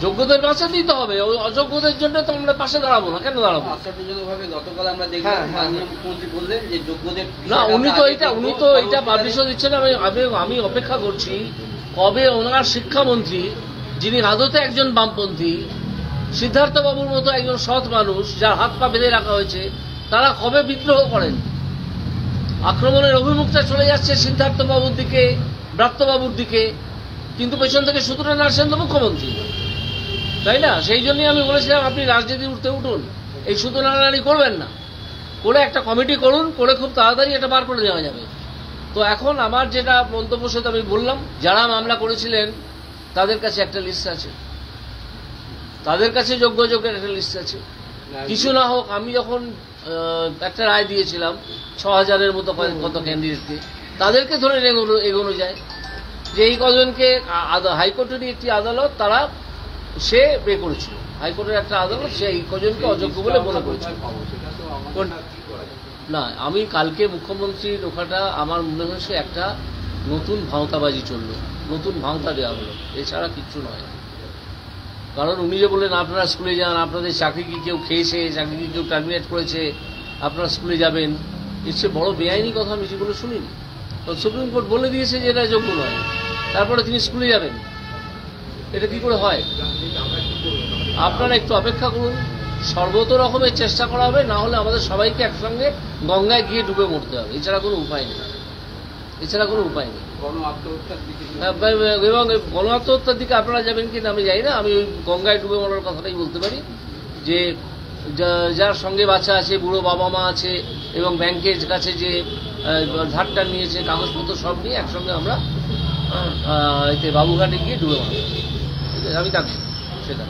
যোগ্যদের বাঁচা দিতে হবে, ওই অযোগ্যদের জন্য তো আমরা পাশে দাঁড়াবো না। কেন দাঁড়াবো? গতকাল আমরা দেখলাম মাননীয় মুখ্যমন্ত্রী বললেন যে যোগ্যদের না, উনি তো এটা পাবলিশও দিচ্ছেন। আমি অপেক্ষা করছি কবে ওনার শিক্ষামন্ত্রী, যিনি আদতে একজন বামপন্থী, সিদ্ধার্থ বাবুর মতো একজন সৎ মানুষ যার হাত পা বেঁধে রাখা হয়েছে, তারা কবে বিদ্রোহ করেন। আক্রমণের অভিমুখটা চলে যাচ্ছে সিদ্ধার্থ বাবুর দিকে, ব্রাত্যবাবুর দিকে, কিন্তু পেছন থেকে সত্যনারায়ণ সেন তো মুখ্যমন্ত্রী, তাই না? সেই জন্যই আমি বলেছিলাম আপনি রাজনীতি উঠুন, এই সত্যনারায়ণই করবেন না, করে একটা কমিটি করুন, করে খুব তাড়াতাড়ি এটা বার করে দেওয়া যাবে। তো এখন আমার যেটা মন্তব্য সেটা আমি বললাম, যারা মামলা করেছিলেন তাদের কাছে একটা লিস্ট আছে, তাদের কাছে যোগ্যের একটা লিস্ট আছে। কিছু না হোক, আমি যখন একটা রায় দিয়েছিলাম 6000-এর মতো কত ক্যান্ডিডেটকে, তাদেরকে ধরে এগোনো যায় যে এই কজনকে হাইকোর্টেরই একটি আদালত তারা সে করেছিল, হাইকোর্টের একটা আদালত সে এই কজনকে অযোগ্য বলে মনে করেছিল। না, আমি কালকে মুখ্যমন্ত্রীর ওখানটা আমার মনে হয়েছে একটা নতুন ভাঁওতাবাজি চললো, নতুন ভাঁওতা দেওয়া হলো, এছাড়া কিচ্ছু নয়। কারণ উনি যে বললেন আপনারা স্কুলে যান, আপনাদের চাকরি কি কেউ খেয়েছে, চাকরি কি কেউ টার্মিনেট করেছে, আপনারা স্কুলে যাবেন, এর চেয়ে বড় বেআইনি কথা আমি সেগুলো শুনিনি। সুপ্রিম কোর্ট বলে দিয়েছে যে এটা যোগ্য নয়, তারপরে তিনি স্কুলে যাবেন, এটা কি করে হয়? আপনারা একটু অপেক্ষা করুন, সর্বত রকমের চেষ্টা করা হবে, না হলে আমাদের সবাইকে একসঙ্গে গঙ্গায় গিয়ে ডুবে মরতে হবে, এছাড়া কোনো উপায় নেই, এছাড়া কোনো উপায় নেই। এবং গণ আত্মহত্যার দিকে আপনারা যাবেন কিনা আমি জানি না, আমি ওই গঙ্গায় ডুবে মরার কথাটাই বলতে পারি যে যার সঙ্গে বাচ্চা আছে, বুড়ো বাবা মা আছে, এবং ব্যাংকের কাছে যে ধারটা নিয়েছে, কাগজপত্র সব নিয়ে একসঙ্গে আমরা বাবুঘাটে গিয়ে ডুবে মারব, আমি থাকবো সেটা।